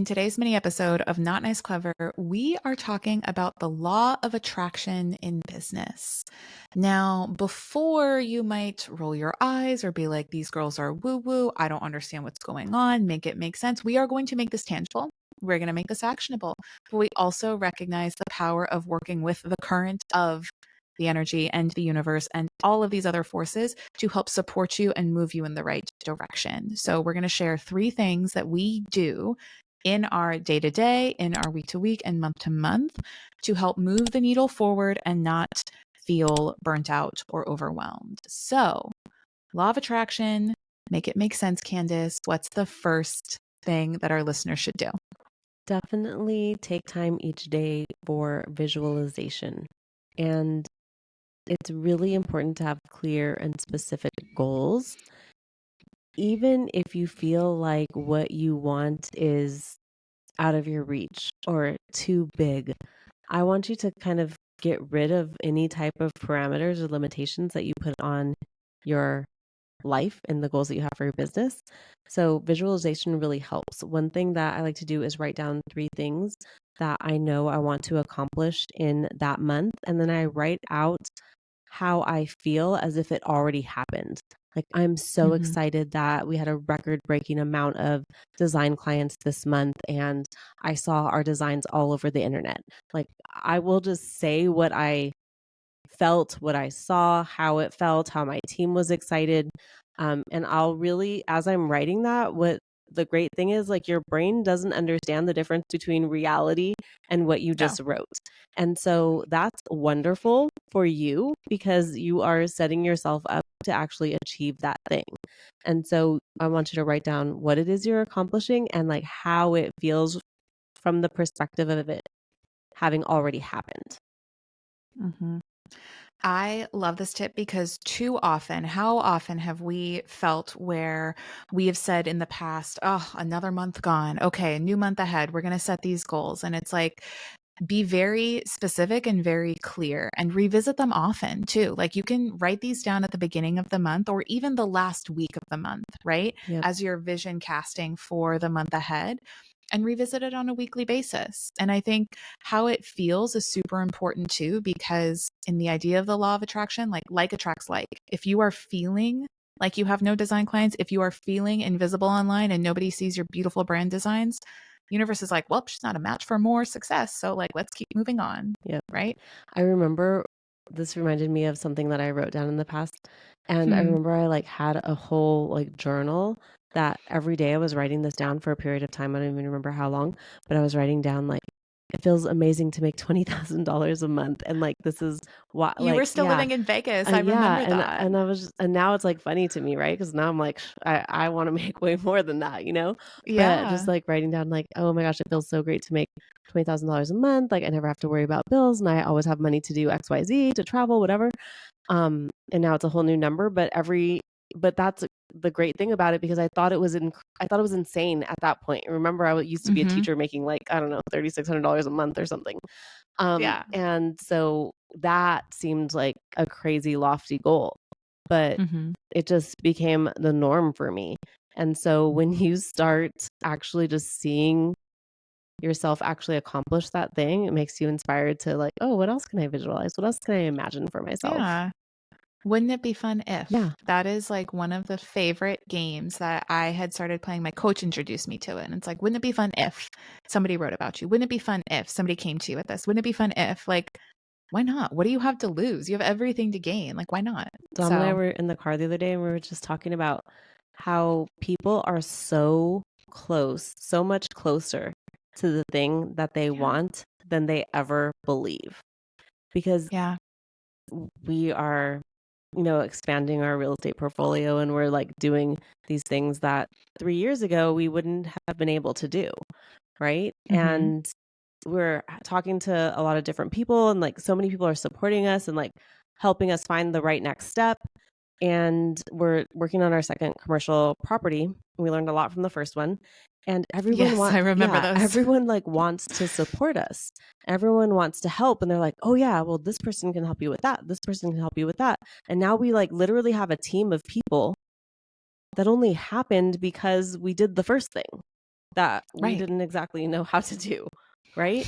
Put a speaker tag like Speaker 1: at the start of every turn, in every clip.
Speaker 1: today's mini episode of Not Nice Clever, we are talking about the law of attraction in business. Now, before you might roll your eyes or be like, these girls are woo woo, I don't understand what's going on, make it make sense, we are going to make this tangible. We're going to make this actionable. But we also recognize the power of working with the current of the energy and the universe and all of these other forces to help support you and move you in the right direction. So, we're going to share 3 things that we do in our day to day, in our week to week, and month to month to help move the needle forward and not feel burnt out or overwhelmed. So, law of attraction, make it make sense, Candace. What's the first thing that our listeners should do?
Speaker 2: Definitely take time each day for visualization. And it's really important to have clear and specific goals. Even if you feel like what you want is out of your reach or too big, I want you to kind of get rid of any type of parameters or limitations that you put on your life and the goals that you have for your business. So visualization really helps. One thing that I like to do is write down 3 things that I know I want to accomplish in that month. And then I write out how I feel as if it already happened. Like, I'm so
Speaker 1: Mm-hmm.
Speaker 2: excited that we had a record breaking amount of design clients this month, and I saw our designs all over the internet. Like, I will just say what I felt, what I saw, how it felt, how my team was excited. And I'll really, as I'm writing that, what the great thing is, like, your brain doesn't understand the difference between reality and what you
Speaker 1: No.
Speaker 2: just wrote. And so that's wonderful for you because you are setting yourself up to actually achieve that thing. And so I want you to write down what it is you're accomplishing and like how it feels from the perspective of it having already happened.
Speaker 1: Mm-hmm. I love this tip because too often, how often have we felt where we have said in the past, oh, another month gone. Okay, a new month ahead. We're going to set these goals. And it's like, be very specific and very clear and revisit them often too. Like you can write these down at the beginning of the month or even the last week of the month, right?
Speaker 2: Yep.
Speaker 1: As your vision casting for the month ahead and revisit it on a weekly basis. And I think how it feels is super important too, because in the idea of the law of attraction, like attracts like. If you are feeling like you have no design clients, if you are feeling invisible online and nobody sees your beautiful brand designs, universe is like, well, she's not a match for more success. So like, let's keep moving on.
Speaker 2: Yep.
Speaker 1: Right.
Speaker 2: I remember this reminded me of something that I wrote down in the past. And I
Speaker 1: Hmm.
Speaker 2: remember I like had a whole like journal that every day I was writing this down for a period of time. I don't even remember how long, but I was writing down like it feels amazing to make $20,000 a month. And like this is what
Speaker 1: You
Speaker 2: like
Speaker 1: were still
Speaker 2: yeah.
Speaker 1: living in Vegas. I
Speaker 2: Yeah,
Speaker 1: remember that.
Speaker 2: and I was just, and now it's like funny to me, right? Because now I'm like, I want to make way more than that, you know. But just
Speaker 1: Yeah.
Speaker 2: like writing down, like, oh my gosh, it feels so great to make $20,000 a month. Like I never have to worry about bills, and I always have money to do X, Y, Z, to travel, whatever. And now it's a whole new number. But that's the great thing about it because I thought it was insane at that point. Remember, used to be a
Speaker 1: Hmm.
Speaker 2: teacher making like I don't know $3,600 a month or something.
Speaker 1: Yeah.
Speaker 2: And so that seemed like a crazy lofty goal, but
Speaker 1: Hmm.
Speaker 2: it just became the norm for me. And so when you start actually just seeing yourself actually accomplish that thing, it makes you inspired to like, oh, what else can I visualize? What else can I imagine for myself?
Speaker 1: Yeah. Wouldn't it be fun if?
Speaker 2: Yeah.
Speaker 1: That is like one of the favorite games that I had started playing. My coach introduced me to it. And it's like, wouldn't it be fun if somebody wrote about you? Wouldn't it be fun if somebody came to you with this? Wouldn't it be fun if, like, why not? What do you have to lose? You have everything to gain. Like, why not?
Speaker 2: Dom and I
Speaker 1: So,
Speaker 2: were in the car the other day and we were just talking about how people are so close, so much closer to the thing that they
Speaker 1: yeah.
Speaker 2: want than they ever believe. Because
Speaker 1: Yeah.
Speaker 2: we are, expanding our real estate portfolio and we're like doing these things that 3 years ago we wouldn't have been able to do. Right.
Speaker 1: Hmm.
Speaker 2: And we're talking to a lot of different people and like so many people are supporting us and like helping us find the right next step. And we're working on our second commercial property. We learned a lot from the first one. And
Speaker 1: Yes, I remember those.
Speaker 2: everyone like wants to support us. Everyone wants to help. And they're like, oh yeah, well, this person can help you with that. This person can help you with that. And now we like literally have a team of people that only happened because we did the first thing. that we
Speaker 1: Right.
Speaker 2: didn't exactly know how to do, right?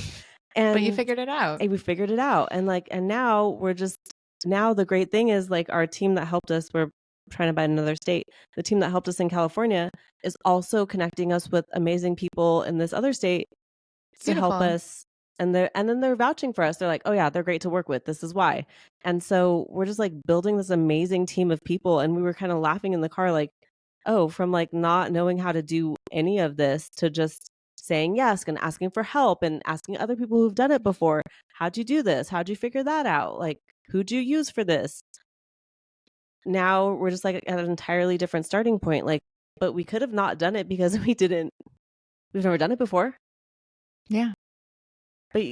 Speaker 1: But you
Speaker 2: And
Speaker 1: figured it out.
Speaker 2: we figured it out. And now we're just now the great thing is like our team that helped us, we're trying to buy another state. The team that helped us in California is also connecting us with amazing people in this other state to help
Speaker 1: Beautiful.
Speaker 2: us. And then they're vouching for us. They're like, "Oh yeah, they're great to work with. This is why." And so we're just like building this amazing team of people, and we were kind of laughing in the car like, "Oh, from like not knowing how to do any of this to just saying yes and asking for help and asking other people who've done it before, how'd you do this? How'd you figure that out? Like, who'd you use for this?" Now we're just like at an entirely different starting point. Like, but we could have not done it because we've never done it before.
Speaker 1: Yeah.
Speaker 2: But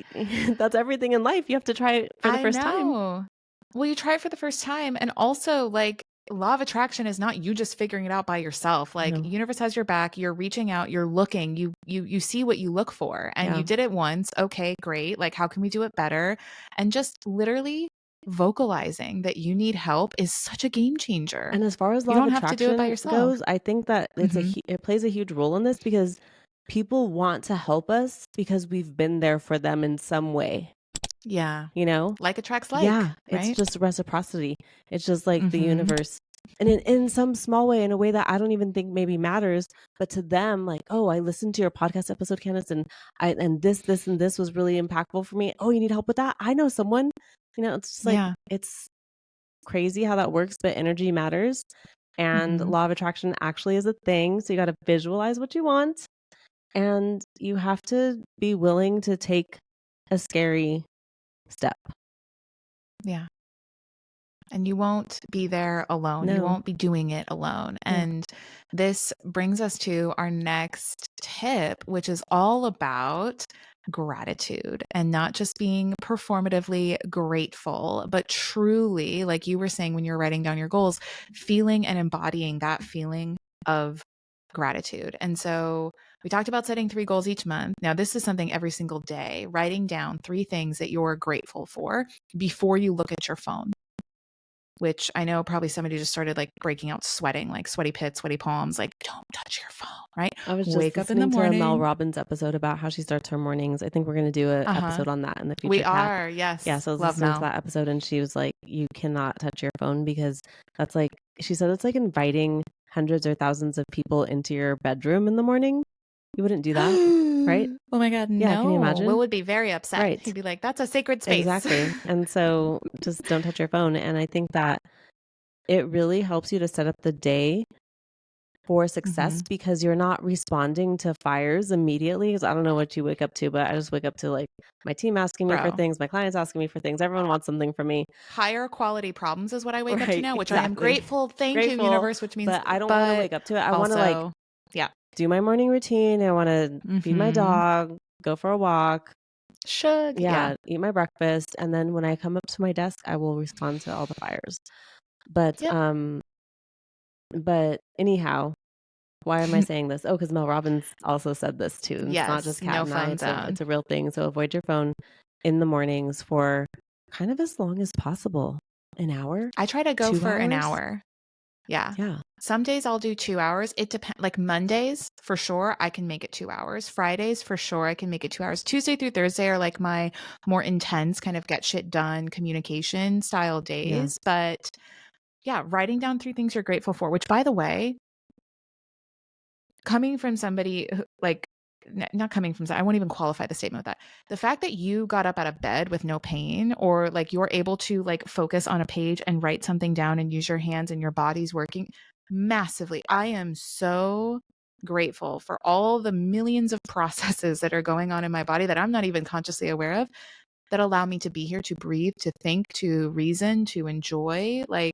Speaker 2: that's everything in life. You have to try it for the
Speaker 1: I
Speaker 2: first time.
Speaker 1: know. Well, you try it for the first time, and also, like, law of attraction is not you just figuring it out by yourself. Like,
Speaker 2: No.
Speaker 1: universe has your back, you're reaching out, you're looking, you see what you look for, and
Speaker 2: Yeah.
Speaker 1: you did it once. Okay, great. Like, how can we do it better? And just literally vocalizing that you need help is such a game changer.
Speaker 2: And as far as
Speaker 1: You
Speaker 2: law of
Speaker 1: don't have to do it by
Speaker 2: attraction
Speaker 1: yourself.
Speaker 2: goes, I think that
Speaker 1: Mhm.
Speaker 2: it plays a huge role in this because people want to help us because we've been there for them in some way,
Speaker 1: Yeah.
Speaker 2: you know?
Speaker 1: Like attracts like,
Speaker 2: Yeah, it's
Speaker 1: right?
Speaker 2: just reciprocity. It's just like the
Speaker 1: Mhm.
Speaker 2: universe. And in some small way, in a way that I don't even think maybe matters, but to them, like, oh, I listened to your podcast episode, Candace, and this, and this was really impactful for me. Oh, you need help with that? I know someone. It's just like
Speaker 1: Yeah.
Speaker 2: it's crazy how that works, but energy matters. And
Speaker 1: Mhm.
Speaker 2: law of attraction actually is a thing. So you got to visualize what you want, and you have to be willing to take a scary step.
Speaker 1: Yeah. And you won't be there alone. You
Speaker 2: No.
Speaker 1: won't be doing it alone.
Speaker 2: Yeah.
Speaker 1: And this brings us to our next tip, which is all about gratitude and not just being performatively grateful, but truly, like you were saying when you're writing down your goals, feeling and embodying that feeling of gratitude. And so we talked about setting 3 goals each month. Now, this is something every single day, writing down 3 things that you're grateful for before you look at your phone, which I know probably somebody just started like breaking out sweating, like sweaty pits, sweaty palms, like don't touch your phone, right?
Speaker 2: I was just
Speaker 1: Wake up in the
Speaker 2: listening to a Mel
Speaker 1: morning.
Speaker 2: Robbins episode about how she starts her mornings. I think we're going to do an
Speaker 1: Uh-huh.
Speaker 2: episode on that in the
Speaker 1: We
Speaker 2: future, Kat.
Speaker 1: are,
Speaker 2: Yeah,
Speaker 1: yes.
Speaker 2: so I was
Speaker 1: Love
Speaker 2: listening to
Speaker 1: Mel.
Speaker 2: that episode and she was like, you cannot touch your phone because that's like, she said it's like inviting hundreds or thousands of people into your bedroom in the morning. You wouldn't do that, right?
Speaker 1: Oh my God,
Speaker 2: Yeah, can you
Speaker 1: no. Will
Speaker 2: imagine?
Speaker 1: would be very upset.
Speaker 2: Right.
Speaker 1: He'd be like, that's a sacred space.
Speaker 2: Exactly. And so just don't touch your phone. And I think that it really helps you to set up the day for
Speaker 1: Hmm.
Speaker 2: success because you're not responding to fires immediately. Because I don't know what you wake up to, but I just wake up to like my team asking me for
Speaker 1: Bro,
Speaker 2: things, my clients asking me for things. Everyone wants something from me.
Speaker 1: higher quality problems is what I wake up to
Speaker 2: Right.
Speaker 1: now, which I am
Speaker 2: Exactly.
Speaker 1: grateful. Thank you,
Speaker 2: Grateful.
Speaker 1: universe, which means,
Speaker 2: But I don't want to
Speaker 1: but
Speaker 2: wake up to it. I want to like
Speaker 1: also, yeah.
Speaker 2: do my morning routine. I want to feed my
Speaker 1: Hmm.
Speaker 2: dog, go for a walk.
Speaker 1: Shug. Yeah.
Speaker 2: Yeah. Eat my breakfast. And then when I come up to my desk, I will respond to all the fires. But,
Speaker 1: Yep.
Speaker 2: um, but anyhow, why am I saying this? Oh, because Mel Robbins also said this too. And it's not
Speaker 1: Yes.
Speaker 2: just Kat
Speaker 1: No
Speaker 2: and I.
Speaker 1: phone zone.
Speaker 2: It's a real thing. So avoid your phone in the mornings for kind of as long as possible. An hour,
Speaker 1: I try to go
Speaker 2: 2
Speaker 1: for an
Speaker 2: hours.
Speaker 1: hour. Yeah.
Speaker 2: Yeah.
Speaker 1: Some days I'll do 2 hours. It depends. Like Mondays, for sure, I can make it 2 hours. Fridays, for sure, I can make it 2 hours. Tuesday through Thursday are like my more intense kind of get shit done communication style
Speaker 2: Yeah.
Speaker 1: days. But yeah, writing down 3 things you're grateful for, which by the way, coming from somebody who, like, not coming from, I won't even qualify the statement with that. The fact that you got up out of bed with no pain, or like you're able to like focus on a page and write something down and use your hands and your body's working massively. I am so grateful for all the millions of processes that are going on in my body that I'm not even consciously aware of, that allow me to be here, to breathe, to think, to reason, to enjoy, like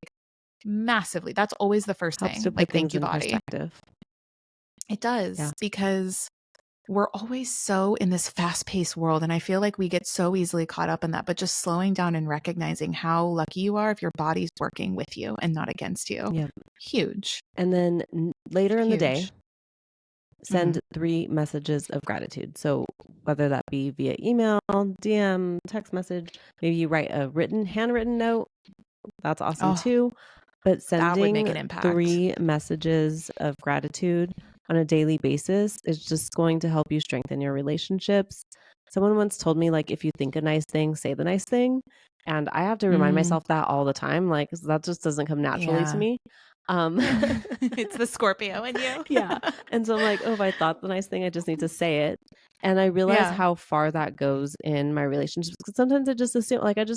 Speaker 1: massively. That's always the first
Speaker 2: Helps to
Speaker 1: thing.
Speaker 2: put
Speaker 1: Like, thank
Speaker 2: things
Speaker 1: you,
Speaker 2: in
Speaker 1: body.
Speaker 2: perspective.
Speaker 1: It
Speaker 2: Yeah.
Speaker 1: does, because we're always so in this fast-paced world, and I feel like we get so easily caught up in that, but just slowing down and recognizing how lucky you are if your body's working with you and not against you.
Speaker 2: Yeah.
Speaker 1: Huge.
Speaker 2: And then later in the day,
Speaker 1: Huge.
Speaker 2: send
Speaker 1: Mhm.
Speaker 2: 3 messages of gratitude. So whether that be via email, DM, text message, maybe you write a handwritten note. That's awesome
Speaker 1: Oh,
Speaker 2: too. But
Speaker 1: that would make
Speaker 2: sending
Speaker 1: an impact.
Speaker 2: 3 messages of gratitude on a daily basis is just going to help you strengthen your relationships. Someone once told me, like, if you think a nice thing, say the nice thing. And I have to remind
Speaker 1: Mm,
Speaker 2: myself that all the time. Like, that just doesn't come naturally to
Speaker 1: yeah.
Speaker 2: me.
Speaker 1: It's the Scorpio in you.
Speaker 2: Yeah. And so I'm like, oh, if I thought the nice thing, I just need to say it. And I realize
Speaker 1: Yeah.
Speaker 2: how far that goes in my relationships. Because sometimes I just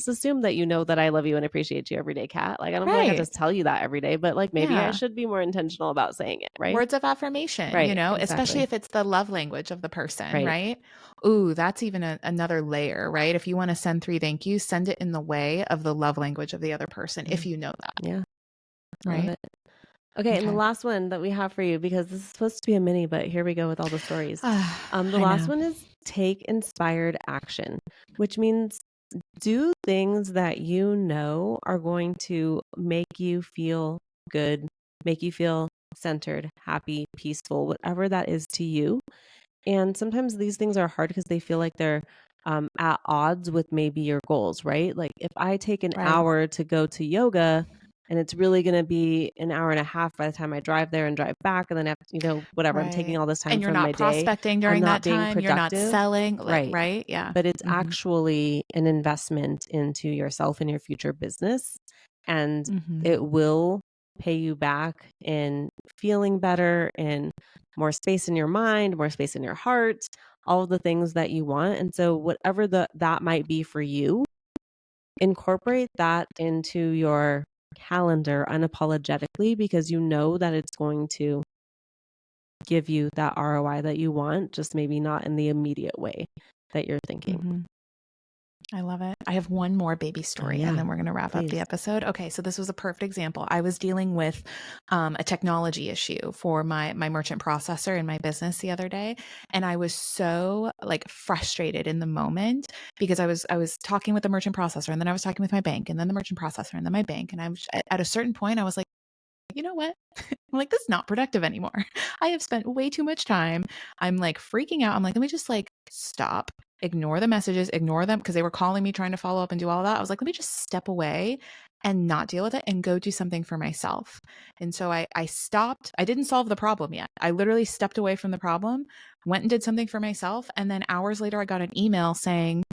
Speaker 2: assume that you know that I love you and appreciate you every day, Kat. Like, I don't feel like I
Speaker 1: Right.
Speaker 2: just tell you that every day, but like maybe I
Speaker 1: Yeah.
Speaker 2: should be more intentional about saying it, right?
Speaker 1: Words of affirmation,
Speaker 2: Right.
Speaker 1: especially
Speaker 2: Exactly.
Speaker 1: if it's the love language of the person,
Speaker 2: Right.
Speaker 1: right? Ooh, that's even another layer, right? If you want to send 3 thank yous, send it in the way of the love language of the other person, if you know that,
Speaker 2: Yeah. I love
Speaker 1: right?
Speaker 2: it. Okay, and the
Speaker 1: Okay.
Speaker 2: last one that we have for you, because this is supposed to be a mini, but here we go with all the stories. The
Speaker 1: I
Speaker 2: last
Speaker 1: know.
Speaker 2: one is take inspired action, which means do things that you know are going to make you feel good, make you feel centered, happy, peaceful, whatever that is to you. And sometimes these things are hard because they feel like they're at odds with maybe your goals, right? Like if I take an
Speaker 1: Right.
Speaker 2: hour to go to yoga and it's really going to be an hour and a half by the time I drive there and drive back, and then I have to, whatever, I'm taking
Speaker 1: Right.
Speaker 2: all this time
Speaker 1: And you're
Speaker 2: from my
Speaker 1: not
Speaker 2: day.
Speaker 1: prospecting
Speaker 2: I'm
Speaker 1: during
Speaker 2: not
Speaker 1: that
Speaker 2: being
Speaker 1: time, you're not
Speaker 2: productive.
Speaker 1: selling,
Speaker 2: Right.
Speaker 1: right? Yeah.
Speaker 2: But it's
Speaker 1: Mhm.
Speaker 2: actually an investment into yourself and your future business. And
Speaker 1: Mhm.
Speaker 2: it will pay you back in feeling better, in more space in your mind, more space in your heart, all of the things that you want. And so whatever that might be for you, incorporate that into your calendar unapologetically, because you know that it's going to give you that ROI that you want, just maybe not in the immediate way that you're thinking.
Speaker 1: Mhm. I love it. I have one more baby
Speaker 2: Oh
Speaker 1: story and
Speaker 2: yeah,
Speaker 1: then we're going to wrap up the
Speaker 2: please.
Speaker 1: episode. Okay, so this was a perfect example. I was dealing with a technology issue for my merchant processor in my business the other day, and I was so like frustrated in the moment because I was talking with the merchant processor, and then I was talking with my bank, and then the merchant processor, and then my bank, and I was at a certain point I was like, you know what? I'm like, this is not productive anymore. I have spent way too much time. I'm like freaking out. I'm like, let me just like stop, ignore the messages, ignore them because they were calling me trying to follow up and do all that. I was like, let me just step away and not deal with it and go do something for myself. And so I stopped. I didn't solve the problem yet. I literally stepped away from the problem, went and did something for myself. And then hours later, I got an email saying,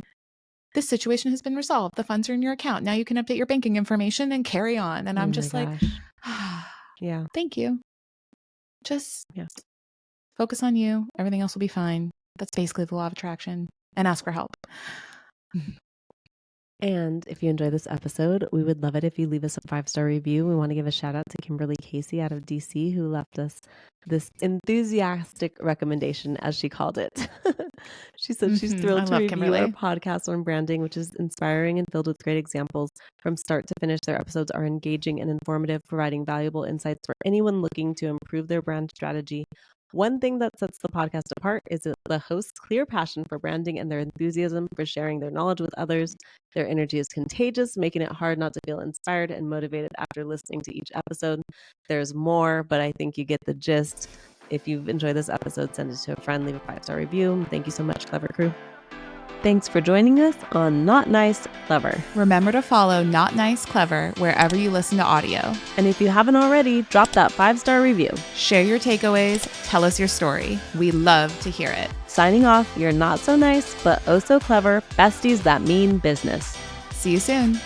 Speaker 1: this situation has been resolved. The funds are in your account. Now you can update your banking information and carry on. And
Speaker 2: Oh
Speaker 1: I'm
Speaker 2: my
Speaker 1: just like,
Speaker 2: gosh. Yeah.
Speaker 1: thank you. Just
Speaker 2: Yeah.
Speaker 1: focus on you. Everything else will be fine. That's basically the law of attraction. And ask for help.
Speaker 2: And if you enjoy this episode, we would love it if you leave us a 5-star review. We want to give a shout out to Kimberly Casey out of DC, who left us this enthusiastic recommendation, as she called it. She said she's
Speaker 1: I
Speaker 2: thrilled to
Speaker 1: love
Speaker 2: review our
Speaker 1: Kimberly.
Speaker 2: podcast on branding, which is inspiring and filled with great examples. From start to finish, their episodes are engaging and informative, providing valuable insights for anyone looking to improve their brand strategy. One thing that sets the podcast apart is the host's clear passion for branding and their enthusiasm for sharing their knowledge with others. Their energy is contagious, making it hard not to feel inspired and motivated after listening to each episode. There's more, but I think you get the gist. If you've enjoyed this episode, send it to a friend, leave a 5-star review. Thank you so much, Clever Crew. Thanks for joining us on Not Nice, Clever.
Speaker 1: Remember to follow Not Nice Clever wherever you listen to audio.
Speaker 2: And if you haven't already, drop that 5-star review.
Speaker 1: Share your takeaways. Tell us your story. We love to hear it.
Speaker 2: Signing off, you're not so nice, but oh so clever besties that mean business.
Speaker 1: See you soon.